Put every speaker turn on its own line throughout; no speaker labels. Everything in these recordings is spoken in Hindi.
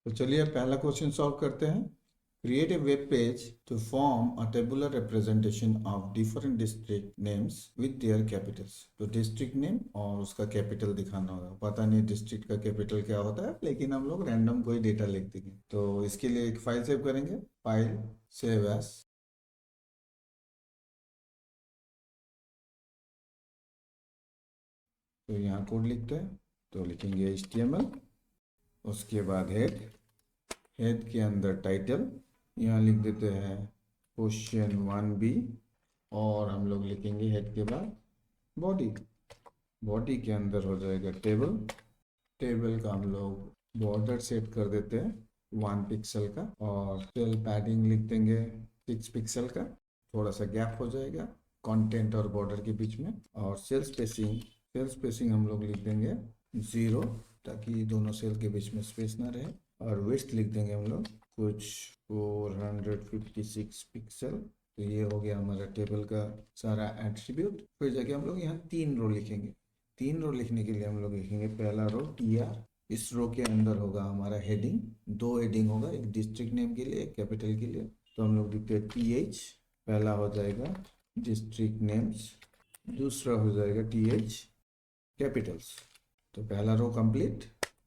तो चलिए पहला क्वेश्चन सॉल्व करते हैं। Create a web page to form a tabular representation of different district names with their capitals. तो डिस्ट्रिक्ट नेम और उसका कैपिटल दिखाना होगा। पता नहीं डिस्ट्रिक्ट का कैपिटल क्या होता है, लेकिन हम लोग रैंडम कोई डेटा लिख देंगे। तो इसके लिए एक फाइल सेव करेंगे, फाइल सेव एज। तो यहाँ कोड लिखते हैं, तो लिखेंगे HTML, उसके बाद हेड, हेड के अंदर टाइटल, यहाँ लिख देते हैं क्वेश्चन 1B, और हम लोग लिखेंगे हेड के बाद बॉडी, बॉडी के अंदर हो जाएगा टेबल, टेबल का हम लोग बॉर्डर सेट कर देते हैं 1 पिक्सल का, और सेल पैडिंग लिख देंगे 6 पिक्सल का, थोड़ा सा गैप हो जाएगा कंटेंट और बॉर्डर के बीच में। और सेल स्पेसिंग, सेल स्पेसिंग हम लोग लिख देंगे 0, ताकि दोनों सेल के बीच में स्पेस ना रहे। और विड्थ लिख देंगे हम लोग कुछ 456 पिक्सल। तो ये हो गया हमारा टेबल का सारा एट्रीब्यूट। फिर जाके हम लोग यहाँ 3 रो लिखेंगे। 3 रो लिखने के लिए हम लोग लिखेंगे पहला रो TR, इस रो के अंदर होगा हमारा हेडिंग, 2 हेडिंग होगा, एक डिस्ट्रिक्ट नेम के लिए, एक कैपिटल के लिए। तो हम लोग लिखते हैं TH, पहला हो जाएगा डिस्ट्रिक्ट नेम्स, दूसरा हो जाएगा TH कैपिटल्स। तो पहला रो कंप्लीट।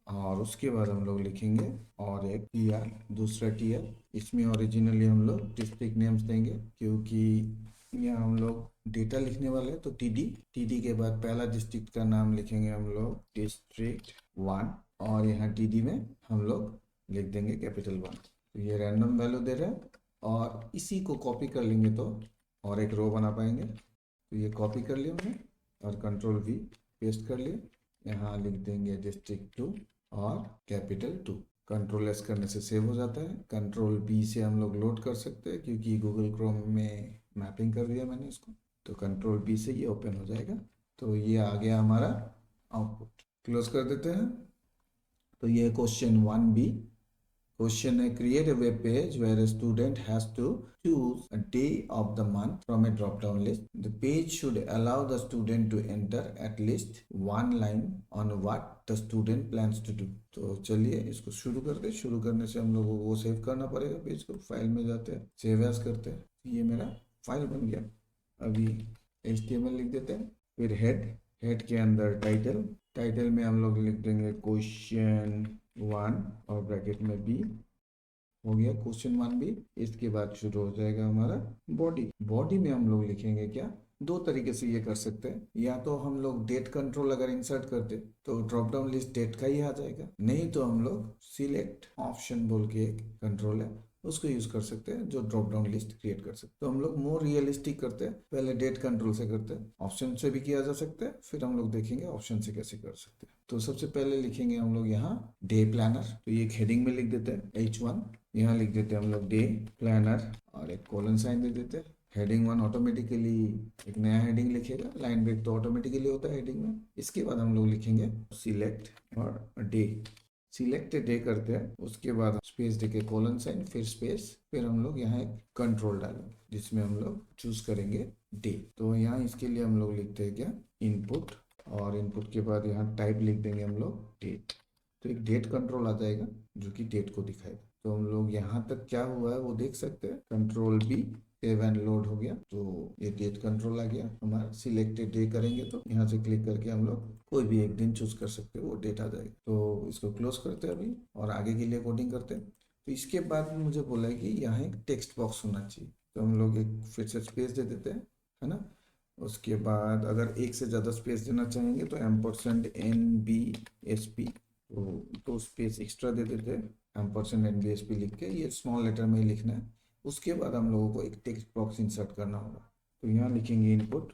और उसके बाद हम लोग लिखेंगे और एक TR, दूसरा TR। इसमें ओरिजिनली हम लोग डिस्ट्रिक्ट नेम्स देंगे, क्योंकि यहाँ हम लोग डेटा लिखने वाले हैं। तो TD के बाद पहला डिस्ट्रिक्ट का नाम लिखेंगे हम लोग डिस्ट्रिक्ट 1, और यहाँ TD में हम लोग लिख देंगे कैपिटल 1। तो ये रैंडम वैल्यू दे रहे हैं, और इसी को कॉपी कर लेंगे तो और एक रो बना पाएंगे। तो ये कॉपी कर लिया हमने और Ctrl+V पेस्ट कर लिए। यहाँ लिख देंगे डिस्ट्रिक्ट 2 और कैपिटल 2। Ctrl+S करने से सेव हो जाता है। Ctrl+B से हम लोग लोड कर सकते हैं, क्योंकि गूगल क्रोम में मैपिंग कर दिया मैंने इसको। तो Ctrl+B से ये ओपन हो जाएगा। तो ये आ गया हमारा आउटपुट। क्लोज कर देते हैं। तो ये क्वेश्चन 1B। Question है, create a web page where a student has to choose a day of the month from a drop-down list. The page should allow the student to enter at least one line on what the student plans to do. तो चलिए इसको शुरू करते हैं। शुरू करने से हम लोगों को वो सेव करना पड़ेगा पेज को। फाइल में जाते हैं, सेव एज करते हैं। ये मेरा फाइल बन गया। अभी HTML लिख देते हैं, फिर हेड, हेड के अंदर टाइटल, टाइटल में हम लोग लिख देंगे क्वेश्चन 1 और ब्रैकेट में B। हो गया क्वेश्चन 1B। इसके बाद शुरू हो जाएगा हमारा बॉडी। बॉडी में हम लोग लिखेंगे क्या, 2 तरीके से ये कर सकते हैं। या तो हम लोग डेट कंट्रोल अगर इंसर्ट करते तो ड्रॉप डाउन लिस्ट डेट का ही आ जाएगा, नहीं तो हम लोग सिलेक्ट ऑप्शन बोल के एक कंट्रोल है, उसको यूज कर सकते हैं, जो ड्रॉप डाउन लिस्ट क्रिएट कर सकते हैं। तो हम लोग मोर रियलिस्टिक करते हैं, पहले डेट कंट्रोल से करते हैं, ऑप्शन से भी किया जा सकता है, फिर हम लोग देखेंगे ऑप्शन से कैसे कर सकते हैं। तो सबसे पहले लिखेंगे हम लोग यहाँ डे प्लानर। तो ये हेडिंग में लिख देते हैं H1, यहाँ लिख देते हैं हम लोग डे प्लानर और एक कोलन साइन दे देते हैं। हेडिंग 1 ऑटोमेटिकली एक नया हेडिंग लिखेगा, लाइन ब्रेक तो ऑटोमेटिकली होता है हेडिंग में। इसके बाद हम लोग लिखेंगे सिलेक्ट और डे, सिलेक्ट डे करते हैं, उसके बाद स्पेस दे के कोलन साइन, फिर स्पेस, फिर हम लोग यहाँ एक कंट्रोल डालेंगे जिसमें हम लोग चूज करेंगे डे। तो यहाँ इसके लिए हम लोग लिखते हैं क्या, इनपुट, और इनपुट के बाद यहाँ टाइप लिख देंगे हम लोग डेट। तो एक डेट कंट्रोल आ जाएगा जो कि डेट को दिखाएगा। तो हम लोग यहाँ तक क्या हुआ है वो देख सकते हैं। Ctrl+B, सेव एंड लोड हो गया। तो ये डेट कंट्रोल आ गया हमारा। सिलेक्टेड डे करेंगे तो यहाँ से क्लिक करके हम लोग कोई भी एक दिन चूज कर सकते हैं, वो डेट आ जाएगा। तो इसको क्लोज करते हैं अभी और आगे के लिए कोडिंग करते हैं। तो इसके बाद मुझे बोला है कि यहाँ एक टेक्स्ट बॉक्स होना चाहिए, तो हम लोग एक फिर से स्पेस दे देते हैं, है ना। उसके बाद अगर एक से ज़्यादा स्पेस देना चाहेंगे तो %NBSP, तो स्पेस एक्स्ट्रा दे देते हैं। %NBSP लिख के, ये स्मॉल लेटर में ही लिखना है। उसके बाद हम लोगों को एक टेक्स्ट बॉक्स इंसर्ट करना होगा। तो यहाँ लिखेंगे इनपुट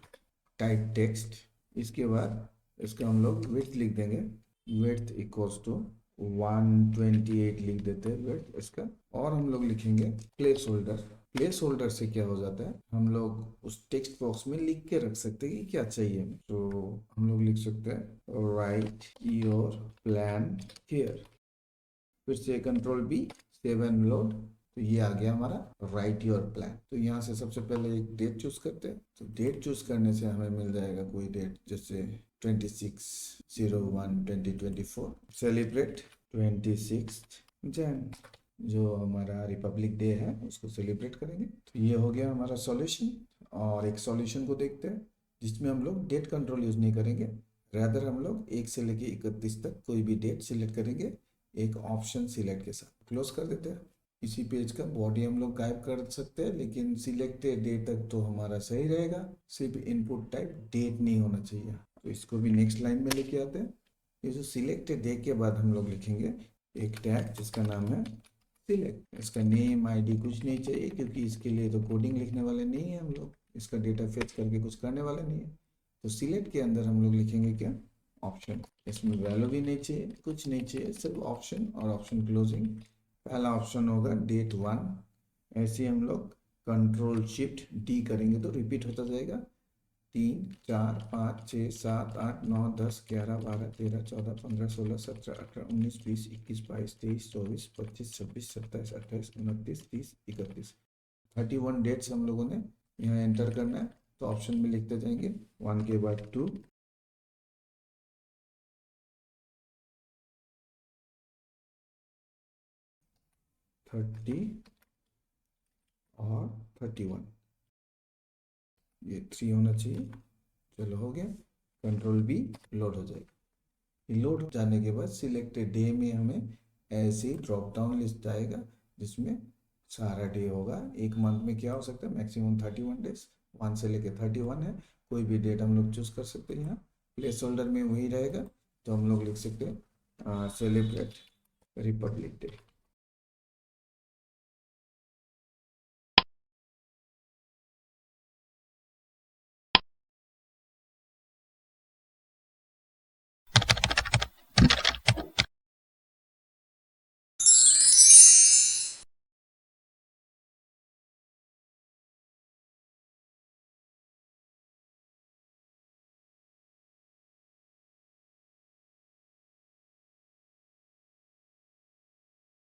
टाइप टेक्स्ट, इसके बाद इसका हम लोग विड्थ लिख देंगे, विड्थ इक्वल्स टू 128 लिख देते हैं विड्थ इसका। और हम लोग लिखेंगे प्लेस होल्डर। प्लेस होल्डर से क्या हो जाता है, हम लोग उस टेक्स्ट बॉक्स में लिख के रख सकते हैं कि क्या चाहिए हमें। तो हम लोग लिख सकते हैं राइट योर प्लान हियर, फिर से Ctrl+B, सेव एंड लोड। तो ये आ गया हमारा राइट योर प्लान। तो यहाँ से सबसे पहले एक डेट चूज करते हैं। तो डेट चूज करने से हमें मिल जाएगा कोई डेट, जैसे 26/01/2024, सेलिब्रेट 26 जैन, जो हमारा रिपब्लिक डे है उसको सेलिब्रेट करेंगे। तो ये हो गया हमारा सॉल्यूशन। और एक सॉल्यूशन को देखते हैं जिसमें हम लोग डेट कंट्रोल यूज नहीं करेंगे, रादर हम लोग 1 से लेके 31 तक कोई भी डेट सिलेक्ट करेंगे एक ऑप्शन सिलेक्ट के साथ। क्लोज कर देते हैं। इसी पेज का बॉडी हम लोग गायब कर सकते हैं, लेकिन सिलेक्टेड डेट तक तो हमारा सही रहेगा, सिर्फ इनपुट टाइप डेट नहीं होना चाहिए। तो इसको भी नेक्स्ट लाइन में लेके आते हैं। ये जो सिलेक्टेड डे के बाद हम लोग लिखेंगे एक टैग जिसका नाम है सिलेक्ट। इसका नेम आईडी कुछ नहीं चाहिए, क्योंकि इसके लिए तो कोडिंग लिखने वाले नहीं है हम लोग, इसका डेटा फेच करके कुछ करने वाले नहीं है। तो सिलेक्ट के अंदर हम लोग लिखेंगे क्या, ऑप्शन। इसमें वैल्यू भी नहीं चाहिए, कुछ नहीं चाहिए, सिर्फ ऑप्शन और ऑप्शन क्लोजिंग। पहला ऑप्शन होगा डेट 1। ऐसे हम लोग कंट्रोल शिफ्ट डी करेंगे तो रिपीट होता जाएगा। 3 4 5 6 7 8 9 10 11 12 13 14 15 16 17 18 19 20 21 22 23 24 25 26 27 28 29 30 31। 31 डेट्स हम लोगों ने यहाँ एंटर करना है। तो ऑप्शन में लिखते जाएंगे 1 के बाद 2, 30 और 31। ये 3 होना चाहिए। चलो हो गया। कंट्रोल बी लोड हो जाएगा। लोड हो जाने के बाद सिलेक्टेड डे में हमें ऐसे ड्रॉप डाउन लिस्ट आएगा जिसमें सारा डे होगा। एक मंथ में क्या हो सकता है, मैक्सिमम 31 डेज, 1 से लेके 31 है। कोई भी डेट हम लोग चूज कर सकते हैं। यहाँ प्लेस होल्डर में वही रहेगा, तो हम लोग लिख सकते हैं सेलिब्रेट रिपब्लिक डे।